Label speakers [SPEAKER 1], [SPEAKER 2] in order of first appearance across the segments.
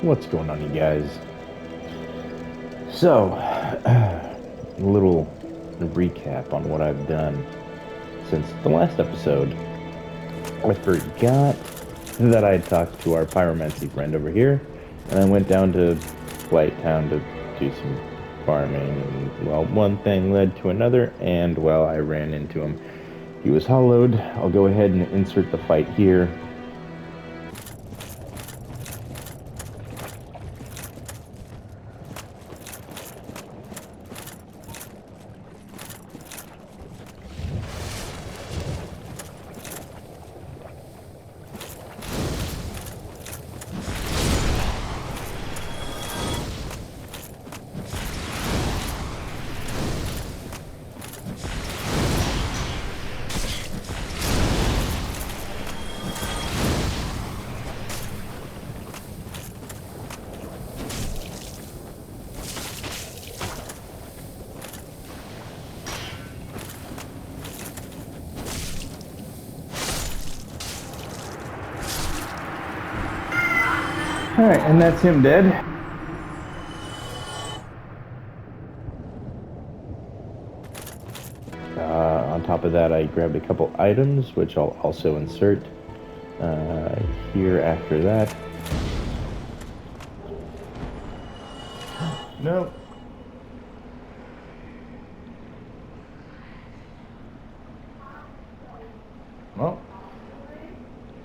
[SPEAKER 1] What's going on, you guys? So, a little recap on what I've done since the last episode. I forgot that I had talked to our pyromancy friend over here, and I went down to Flight Town to do some farming. And, well, one thing led to another, and, well, I ran into him. He was hollowed. I'll go ahead and insert the fight here. All right, and that's him dead. On top of that, I grabbed a couple items, which I'll also insert here after that. Nope. Well,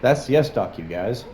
[SPEAKER 1] that's the S-Dock, you guys.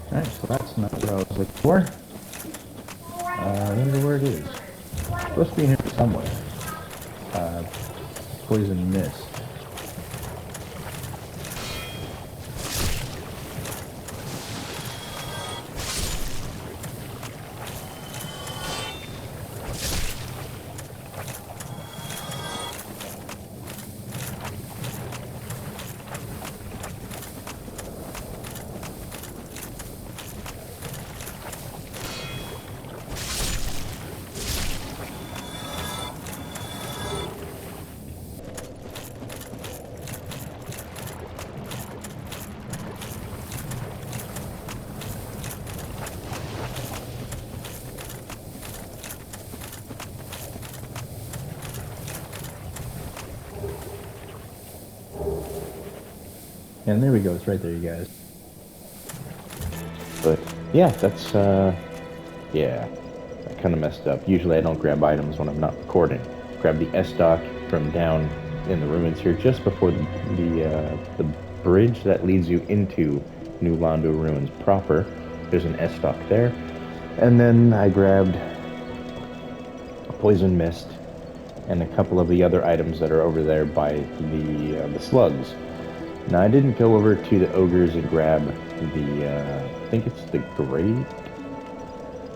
[SPEAKER 1] Alright, so that's not what I was looking for. I wonder where it is. It's supposed to be in here somewhere. Poison mist.
[SPEAKER 2] And there we go. It's right there, you guys.
[SPEAKER 1] But yeah, that's yeah, I kind of messed up. Usually I don't grab items when I'm not recording. Grab the S-Dock from down in the ruins here, just before the bridge that leads you into New Londo ruins proper. There's an S-Dock there. And then I grabbed Poison Mist and a couple of the other items that are over there by the slugs. Now I didn't go over to the ogres and grab I think it's the great.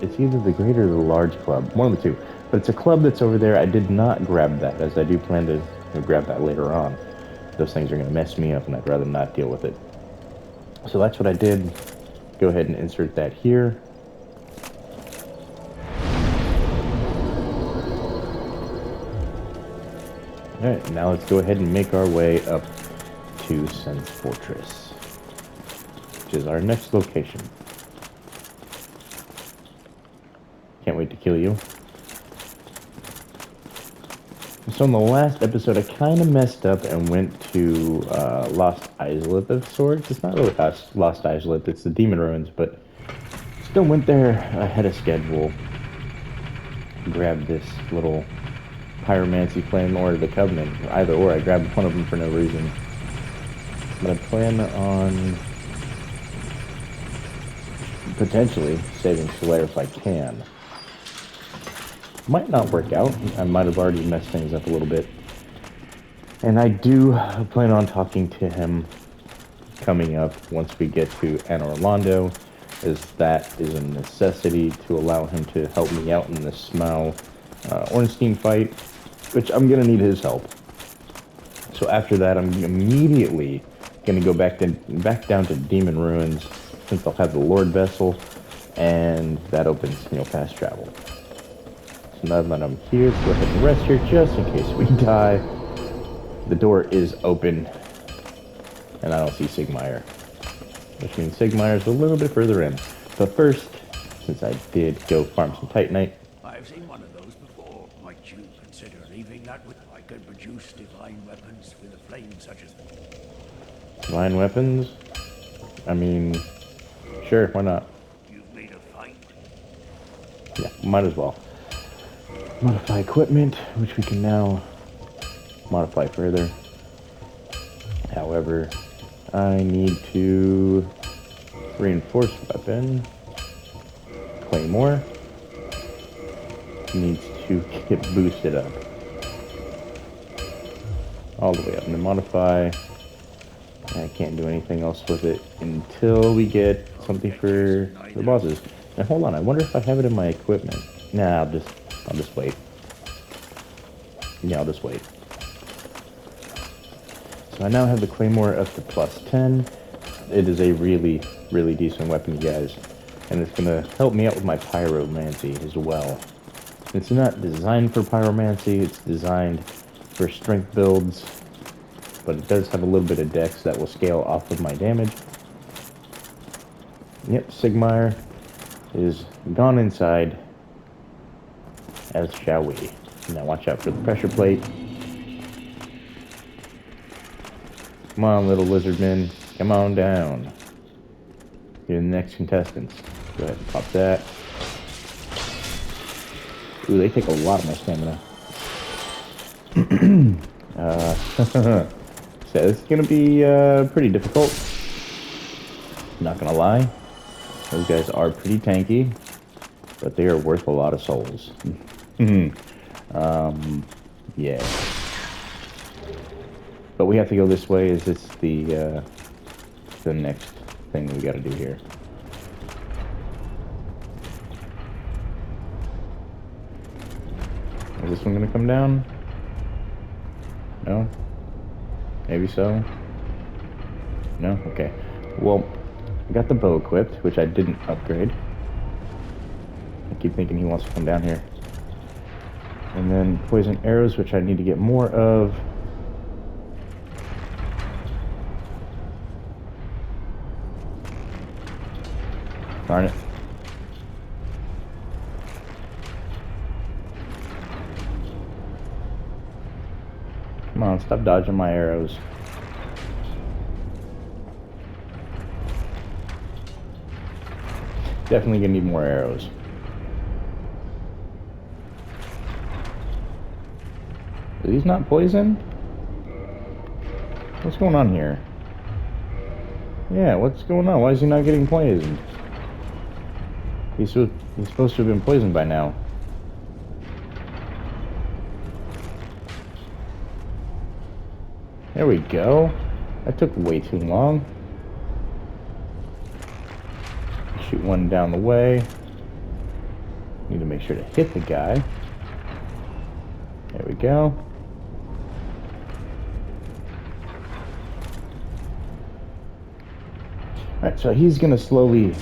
[SPEAKER 1] It's either the great or the large club, one of the two. But it's a club that's over there. I did not grab that, as I do plan to grab that later on. Those things are going to mess me up, and I'd rather not deal with it. So that's what I did. Go ahead and insert that here. Alright, now let's go ahead and make our way up to Sen's Fortress, which is our next location. Can't wait to kill you. So in the last episode, I kind of messed up and went to Lost Islet of sorts. It's not really Lost Islet, it's the Demon Ruins, but still went there ahead of schedule. Grabbed this little Pyromancy Flame or the Covenant, either or. I grabbed one of them for no reason. But I plan on potentially saving Solaire if I can. Might not work out. I might have already messed things up a little bit. And I do plan on talking to him coming up once we get to Anor Londo, as that is a necessity to allow him to help me out in the Smaug Ornstein fight, which I'm going to need his help. So after that, I'm immediately going to go back down to Demon Ruins, since I'll have the Lord Vessel, and that opens, fast travel. So now that I'm here, let's go ahead and rest here just in case we die. The door is open, and I don't see Sigmire, which means Sigmire's a little bit further in. But first, since I did go farm some Titanite.
[SPEAKER 3] I've seen one of those before. Might you consider leaving that with? I could produce divine weapons with a flame such as...
[SPEAKER 1] Divine weapons? I mean, sure, why not?
[SPEAKER 3] You've made a fight.
[SPEAKER 1] Yeah, might as well. Modify equipment, which we can now modify further. However, I need to reinforce weapon. Claymore needs to get boosted up. All the way up. And then modify. I can't do anything else with it until we get something for the bosses. Now hold on, I wonder if I have it in my equipment. Nah, I'll just wait. Yeah, I'll just wait. So I now have the Claymore up to +10. It is a really, really decent weapon, you guys. And it's gonna help me out with my Pyromancy as well. It's not designed for Pyromancy, it's designed for strength builds, but it does have a little bit of dex that will scale off of my damage. Yep, Sigmire is gone inside, as shall we. Now watch out for the pressure plate. Come on, little lizardmen. Come on down. You're the next contestants. Go ahead and pop that. Ooh, they take a lot of my stamina. So it's gonna be pretty difficult. Not gonna lie. Those guys are pretty tanky, but they are worth a lot of souls. Yeah. But we have to go this way, as it's the next thing we gotta do here. Is this one gonna come down? No? Maybe so? No? Okay. Well, I got the bow equipped, which I didn't upgrade. I keep thinking he wants to come down here. And then poison arrows, which I need to get more of. Darn it. Come on, stop dodging my arrows. Definitely gonna need more arrows. He's not poisoned? What's going on here? Yeah, what's going on? Why is he not getting poisoned? He's supposed to have been poisoned by now. There we go. That took way too long. Shoot one down the way. Need to make sure to hit the guy. There we go. Alright, so he's gonna slowly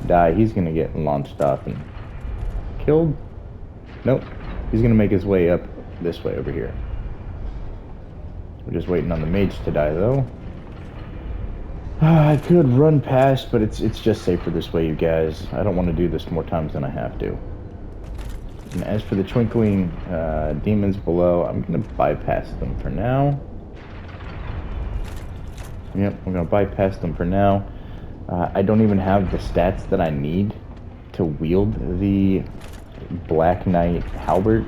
[SPEAKER 1] die. He's gonna get launched off and killed. Nope. He's gonna make his way up this way over here. We're just waiting on the mage to die, though. I could run past, but it's just safer this way, you guys. I don't want to do this more times than I have to. And as for the twinkling demons below, I'm going to bypass them for now. Yep, I'm going to bypass them for now. I don't even have the stats that I need to wield the Black Knight Halberd.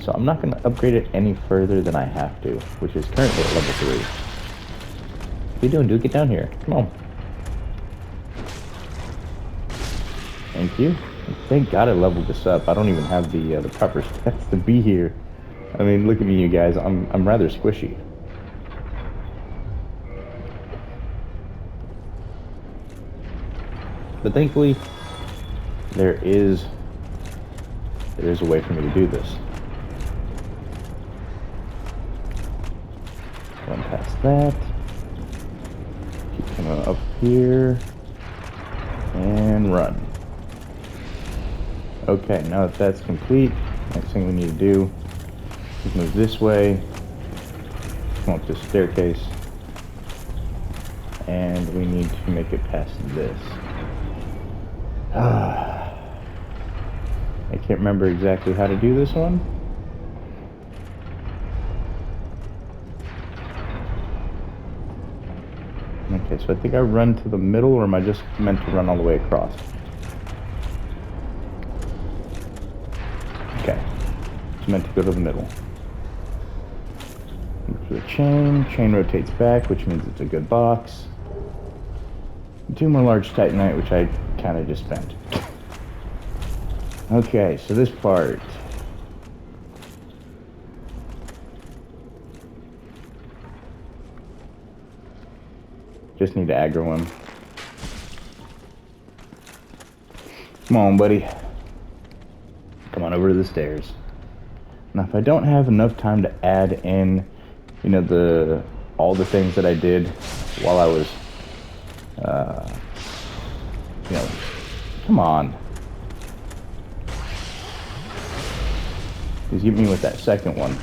[SPEAKER 1] So I'm not going to upgrade it any further than I have to, which is currently at level 3. What are you doing, dude? Get down here. Come on. Thank you. Thank God I leveled this up. I don't even have the proper stats to be here. I mean, look at me, you guys. I'm rather squishy. But thankfully, there is a way for me to do this. Run past that. Keep coming up here. And run. Okay, now that that's complete, next thing we need to do is move this way. Come up this staircase. And we need to make it past this. I can't remember exactly how to do this one. Okay, so I think I run to the middle, or am I just meant to run all the way across? Okay, it's meant to go to the middle. Look for the chain. Chain rotates back, which means it's a good box. 2 more large titanite, which I kind of just spent. Okay, so this part. Just need to aggro him. Come on, buddy. Come on over to the stairs. Now, if I don't have enough time to add in, you know, all the things that I did while I was, you know, come on. Please get me with that second one.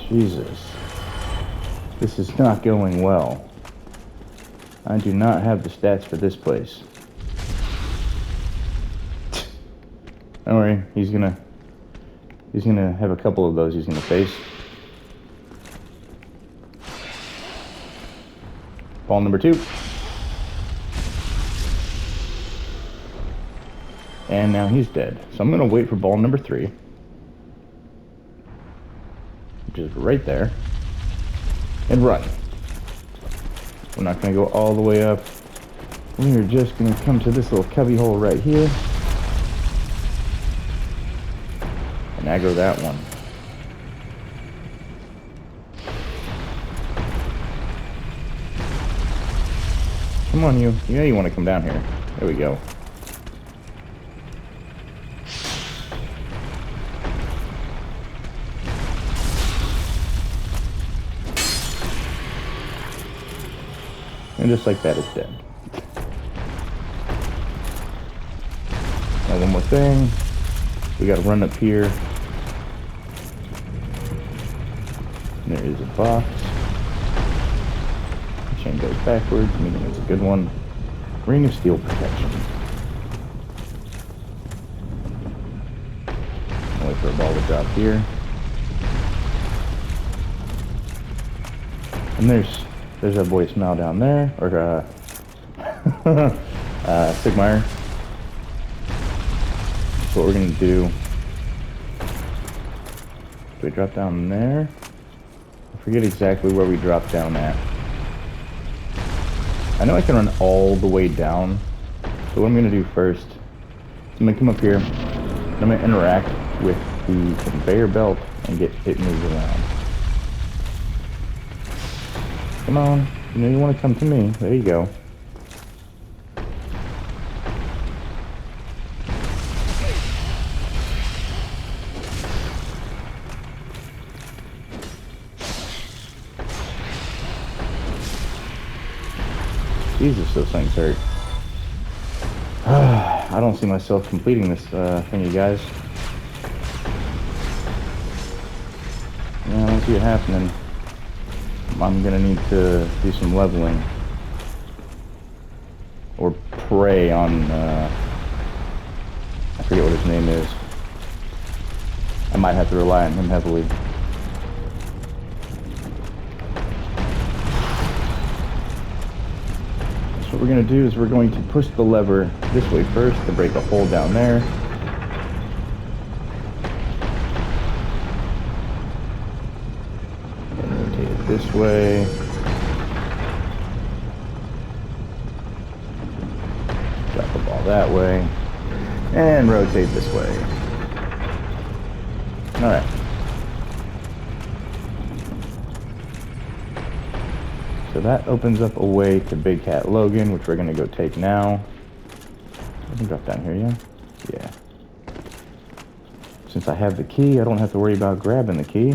[SPEAKER 1] Jesus. This is not going well. I do not have the stats for this place. Don't worry, he's gonna have a couple of those he's gonna face. Ball number 2. And now he's dead. So I'm gonna wait for ball number 3. Which is right there. And run. We're not gonna go all the way up. We are just gonna come to this little cubby hole right here. And aggro that one. Come on, you. Yeah, you want to come down here. There we go. And just like that, it's dead. Now, one more thing. We gotta run up here. And there is a box. The chain goes backwards, meaning it's a good one. Ring of Steel protection. I'll wait for a ball to drop here. And there's There's a voicemail down there, or Sigmire. So what we're gonna do? Do we drop down there? I forget exactly where we drop down at. I know I can run all the way down. So what I'm gonna do first, I'm gonna come up here. I'm gonna interact with the conveyor belt and get it moved around. Come on, you know you want to come to me. There you go. Jesus, those things hurt. I don't see myself completing this thing, you guys. Yeah, I don't see it happening. I'm gonna need to do some leveling. Or prey on, I forget what his name is. I might have to rely on him heavily. So what we're gonna do is we're going to push the lever this way first to break a hole down there. This way. Drop the ball that way. And rotate this way. Alright. So that opens up a way to Big Cat Logan, which we're going to go take now. I can drop down here, yeah? Yeah. Since I have the key, I don't have to worry about grabbing the key.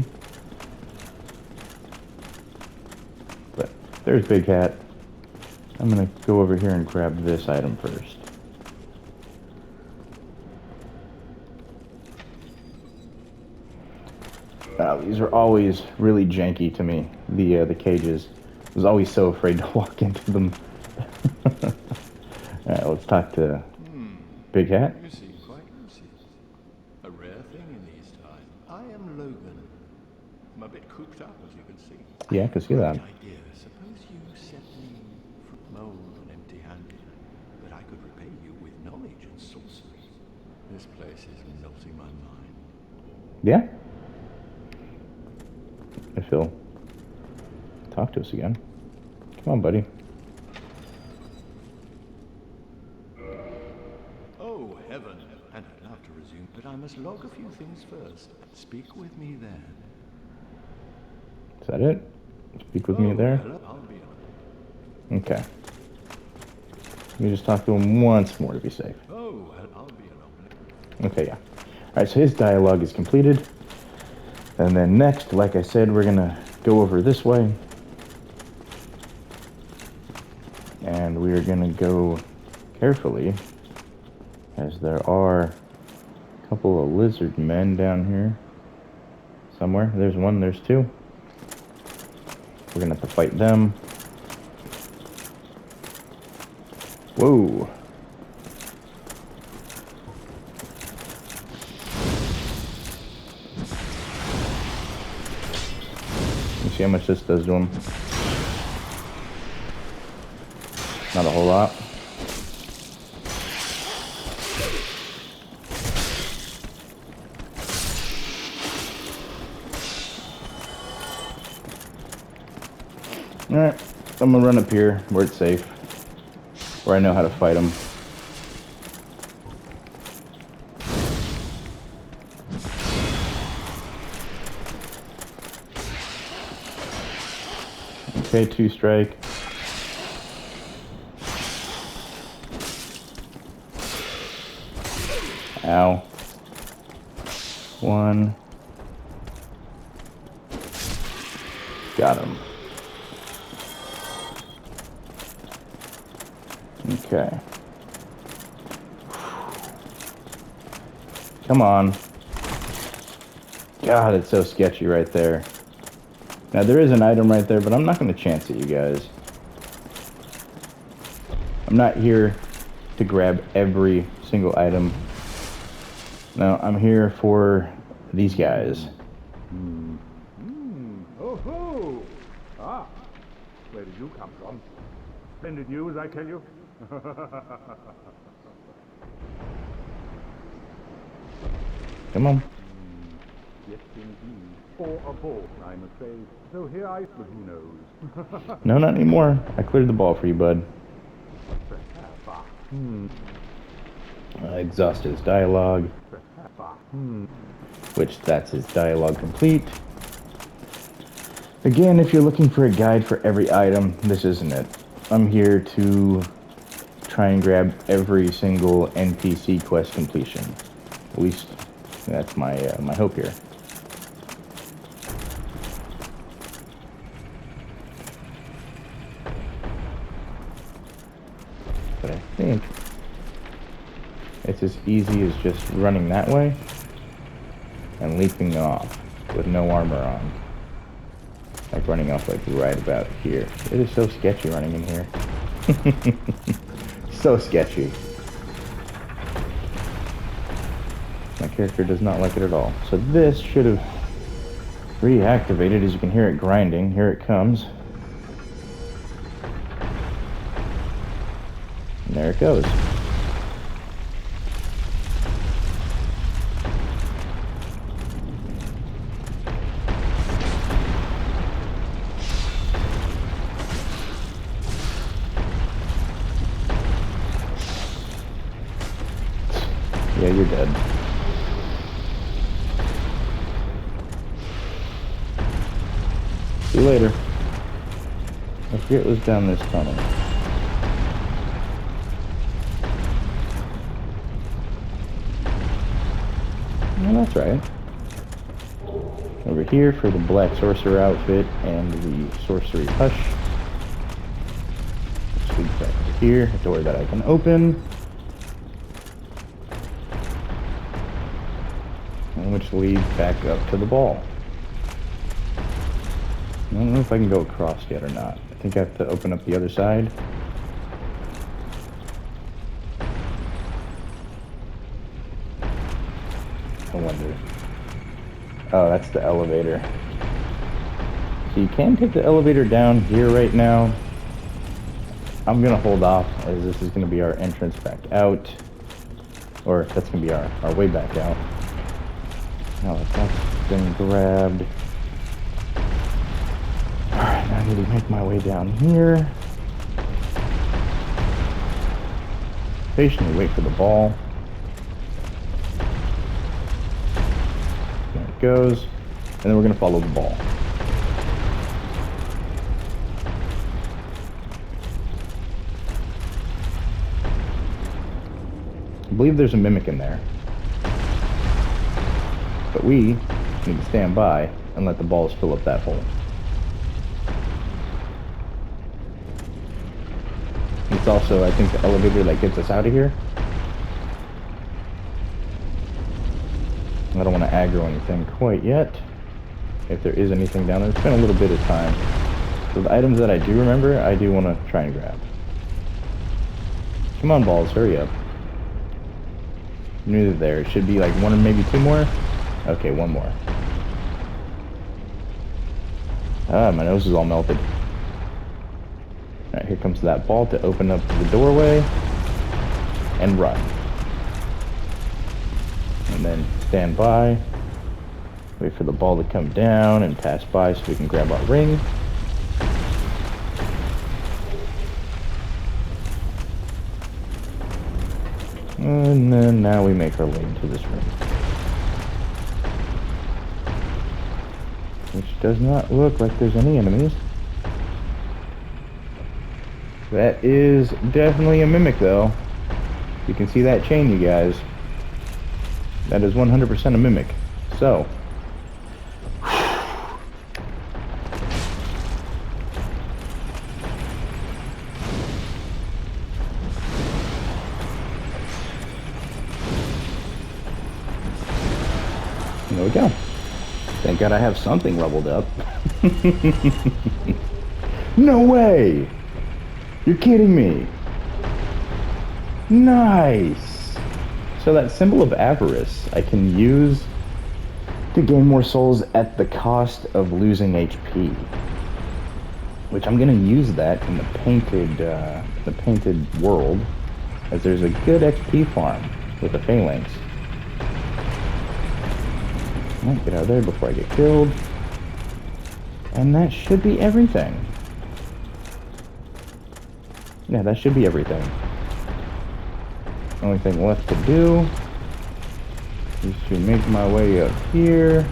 [SPEAKER 1] There's Big Cat. I'm gonna go over here and grab this item first. These are always really janky to me. The cages. I was always so afraid to walk into them. Alright, let's talk to Big Cat.
[SPEAKER 2] You seem quite lucid. A rare thing in these times. I am Logan. I'm a bit cooped up, as you can see.
[SPEAKER 1] Yeah, I can see that.
[SPEAKER 2] Idea. Suppose you set me mold and empty-handed, but I could repay you with knowledge and sorcery. This place is melting my mind.
[SPEAKER 1] Yeah? I feel. Talk to us again. Come on, buddy.
[SPEAKER 2] Oh, heaven. And I'd love to resume, but I must log a few things first. Speak with me then.
[SPEAKER 1] Is that it? Speak with me there?
[SPEAKER 2] Hello. I'll be on.
[SPEAKER 1] Okay. Let me just talk to him once more to be safe.
[SPEAKER 2] Oh, I'll be alone.
[SPEAKER 1] Okay, yeah. Alright, so his dialogue is completed. And then next, like I said, we're gonna go over this way. And we are gonna go carefully, as there are a couple of lizard men down here. Somewhere. There's one, there's two. We're gonna have to fight them. Whoa. You see how much this does to him? Not a whole lot. Alright, I'm gonna run up here where it's safe, where I know how to fight them. Okay, 2 strike. Ow. 1. Got him. Okay. Come on. God, it's so sketchy right there. Now, there is an item right there, but I'm not going to chance it, you guys. I'm not here to grab every single item. No, I'm here for these guys.
[SPEAKER 2] Oh ho! Ah,
[SPEAKER 4] Where did you come from? Splendid news, I tell you.
[SPEAKER 1] Come on.
[SPEAKER 4] Yes, indeed. Or a ball, I'm afraid. So here I... but who knows?
[SPEAKER 1] No, not anymore. I cleared the ball for you, bud. Exhaust his dialogue. Which, that's his dialogue complete. Again, if you're looking for a guide for every item, this isn't it. I'm here to try and grab every single NPC quest completion. At least, that's my my hope here. But I think it's as easy as just running that way and leaping off with no armor on. Like running off like right about here. It is so sketchy running in here. So sketchy. My character does not like it at all. So this should have reactivated. As you can hear it grinding. Here it comes. And there it goes. Yeah, you're dead. See you later. I forget what was down this tunnel. No, that's right. Over here for the Black Sorcerer outfit and the Sorcery Hush. Which leads back over here, a door that I can open. And which leads back up to the ball. I don't know if I can go across yet or not. I think I have to open up the other side. I wonder. Oh, that's the elevator. So you can take the elevator down here right now. I'm gonna hold off as this is gonna be our entrance back out. Or that's gonna be our way back out. Now that that's been grabbed. Alright, now I need to make my way down here. Patiently wait for the ball. There it goes. And then we're going to follow the ball. I believe there's a mimic in there. But we need to stand by and let the balls fill up that hole. It's also, I think, the elevator that gets us out of here. I don't want to aggro anything quite yet. If there is anything down there, it's been a little bit of time. So the items that I do remember, I do want to try and grab. Come on, balls, hurry up. Neither there. It should be like one or maybe two more. Okay, one more. Ah, my nose is all melted. Alright, here comes that ball to open up the doorway and run. And then stand by, wait for the ball to come down and pass by so we can grab our ring. And then now we make our way into this room. Which does not look like there's any enemies. That is definitely a mimic, though. You can see that chain, you guys. That is 100% a mimic. So. There we go. Thank God I have something leveled up. No way! You're kidding me. Nice. So that symbol of avarice I can use to gain more souls at the cost of losing HP. which I'm gonna use that in the painted world, as there's a good XP farm with the phalanx. Alright, get out of there before I get killed. And that should be everything. Yeah, that should be everything. Only thing left to do is to make my way up here.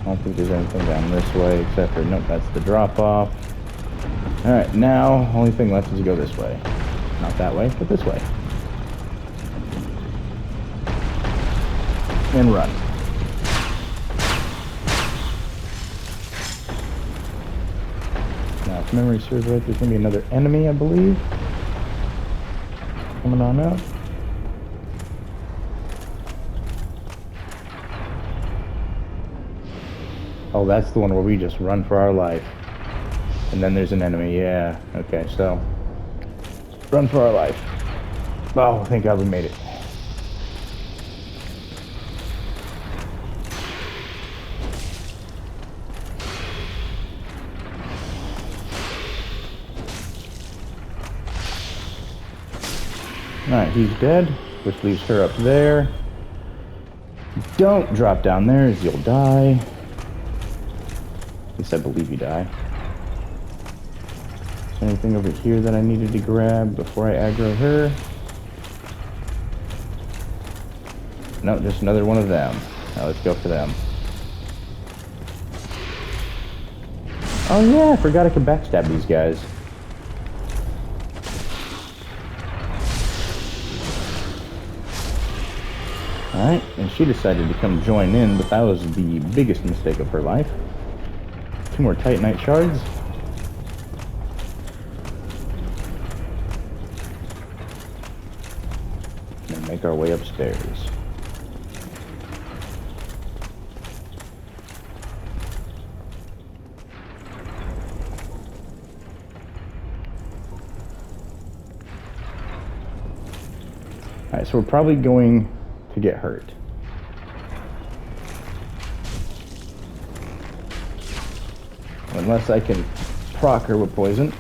[SPEAKER 1] I don't think there's anything down this way except for, nope, that's the drop-off. Alright, now, only thing left is to go this way. Not that way, but this way. And run. Now, if memory serves right, there's going to be another enemy, I believe. Coming on up. Oh, that's the one where we just run for our life. And then there's an enemy, yeah. Okay, so run for our life. Oh, thank God we made it. Alright, he's dead, which leaves her up there. Don't drop down there, as you'll die. At least I believe you die. Is there anything over here that I needed to grab before I aggro her? No, just another one of them. Now let's go for them. Oh yeah, I forgot I could backstab these guys. Alright, and she decided to come join in, but that was the biggest mistake of her life. 2 more Titanite shards. And make our way upstairs. Alright, so we're probably going to get hurt. Unless I can proc her with poison.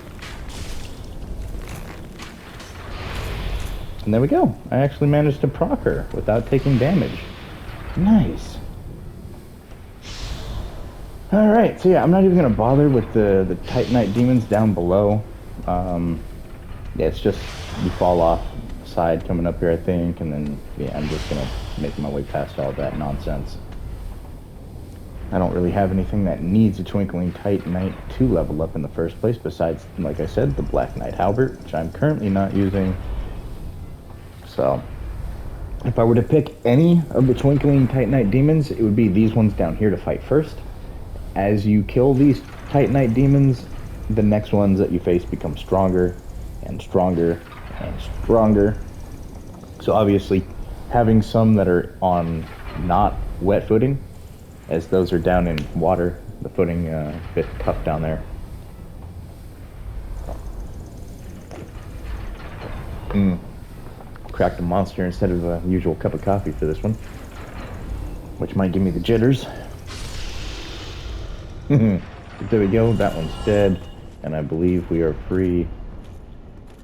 [SPEAKER 1] And there we go. I actually managed to proc her without taking damage. Nice. Alright, so yeah, I'm not even going to bother with the Titanite demons down below. Yeah, it's just you fall off side coming up here, I think, and then yeah, I'm just gonna make my way past all that nonsense. I don't really have anything that needs a Twinkling Titanite to level up in the first place, besides, like I said, the Black Knight Halberd, which I'm currently not using. So, if I were to pick any of the Twinkling Titanite demons, it would be these ones down here to fight first. As you kill these Titanite demons, the next ones that you face become stronger and stronger and stronger. So obviously having some that are on not wet footing, as those are down in water, the footing a bit tough down there. Cracked a monster instead of a usual cup of coffee for this one, which might give me the jitters. There we go, that one's dead, and I believe we are free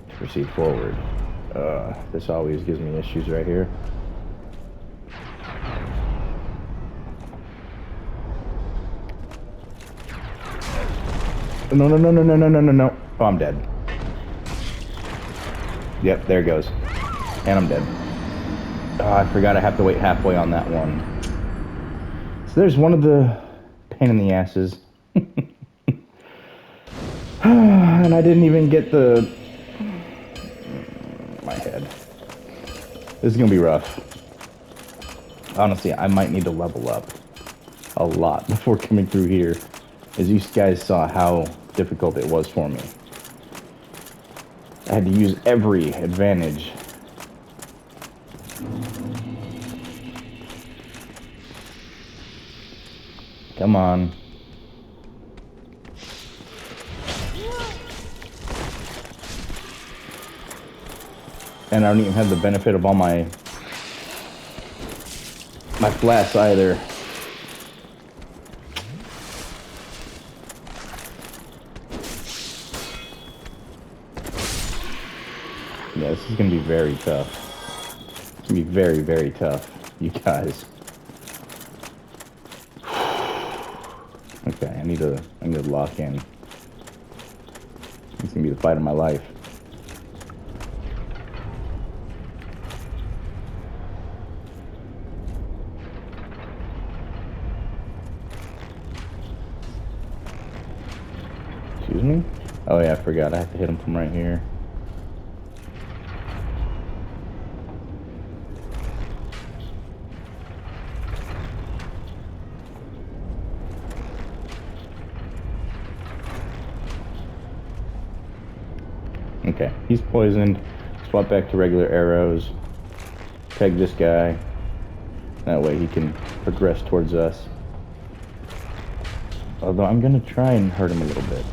[SPEAKER 1] to proceed forward. This always gives me issues right here. No, no, no, no, no, no, no, no, no. Oh, I'm dead. Yep, there it goes. And I'm dead. Oh, I forgot I have to wait halfway on that one. So there's one of the pain in the asses. And I didn't even get the... my head. This is gonna be rough. Honestly, I might need to level up a lot before coming through here, as you guys saw how difficult it was for me. I had to use every advantage. Come on. And I don't even have the benefit of all my blasts either. Yeah, this is gonna be very tough. It's gonna be very, very tough, you guys. Okay, I need to lock in. It's gonna be the fight of my life. Excuse me? Oh yeah, I forgot. I have to hit him from right here. Okay, he's poisoned. Swap back to regular arrows. Peg this guy. That way he can progress towards us. Although I'm gonna try and hurt him a little bit.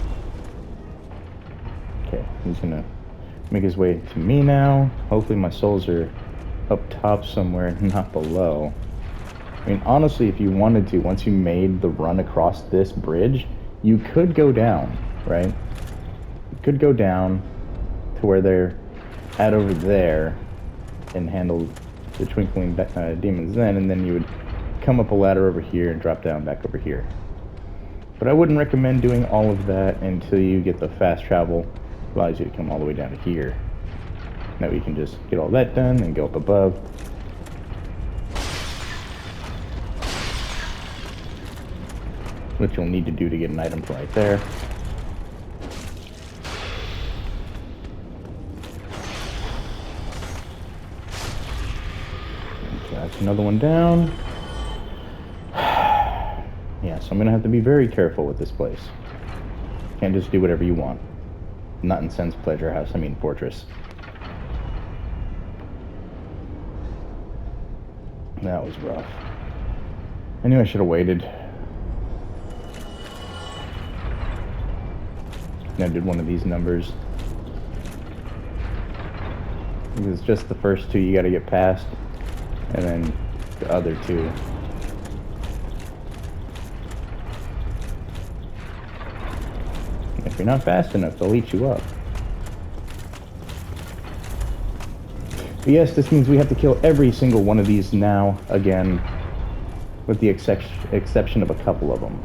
[SPEAKER 1] Okay, he's gonna make his way to me now. Hopefully my souls are up top somewhere and not below. I mean, honestly, if you wanted to, once you made the run across this bridge, you could go down, right? You could go down to where they're at over there and handle the Twinkling Demon's Den, and then you would come up a ladder over here and drop down back over here. But I wouldn't recommend doing all of that until you get the fast travel. It allows you to come all the way down to here. Now we can just get all that done and go up above. Which you'll need to do to get an item from right there. Okay, that's another one down. Yeah, so I'm gonna have to be very careful with this place. Can't just do whatever you want. Not in Sen's Pleasure House, I mean Fortress. That was rough. I knew I should have waited. I did one of these numbers. It's just the first two you gotta get past, and then the other two. If you're not fast enough, they'll eat you up. But yes, this means we have to kill every single one of these now, again, with the exception of a couple of them.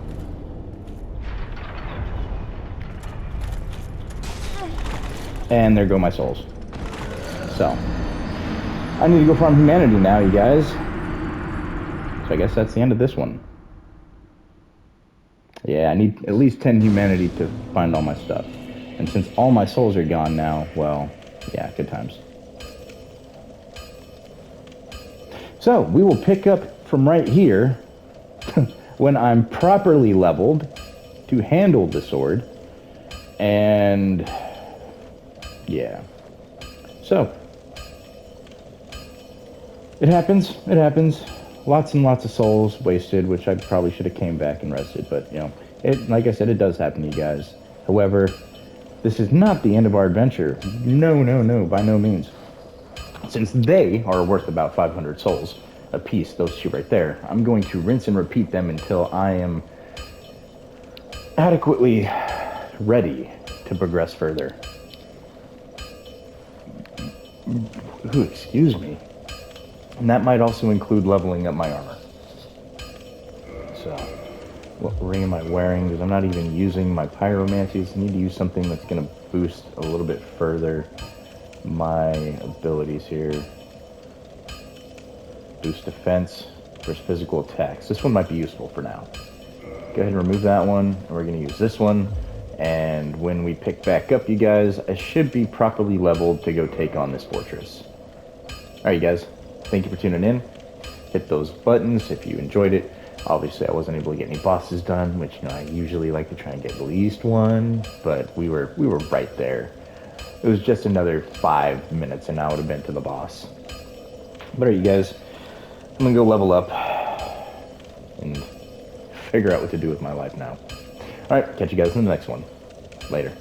[SPEAKER 1] And there go my souls. So, I need to go farm humanity now, you guys. So I guess that's the end of this one. Yeah, I need at least 10 humanity to find all my stuff. And since all my souls are gone now, well, yeah, good times. So, we will pick up from right here when I'm properly leveled to handle the sword. And yeah. So, it happens. It happens. Lots and lots of souls wasted, which I probably should have came back and rested. But, you know, it, like I said, it does happen to you guys. However, this is not the end of our adventure. No, no, no, by no means. Since they are worth about 500 souls a piece, those two right there, I'm going to rinse and repeat them until I am adequately ready to progress further. Ooh, excuse me. And that might also include leveling up my armor. So, what ring am I wearing? Because I'm not even using my pyromancies. I need to use something that's going to boost a little bit further my abilities here. Boost defense versus physical attacks. This one might be useful for now. Go ahead and remove that one. And we're going to use this one. And when we pick back up, you guys, I should be properly leveled to go take on this fortress. Alright, you guys. Thank you for tuning in. Hit those buttons if you enjoyed it. Obviously, I wasn't able to get any bosses done, which, you know, I usually like to try and get at least one, but we were right there. It was just another 5 minutes, and I would have been to the boss. But alright, you guys, I'm gonna go level up and figure out what to do with my life now. Alright, catch you guys in the next one. Later.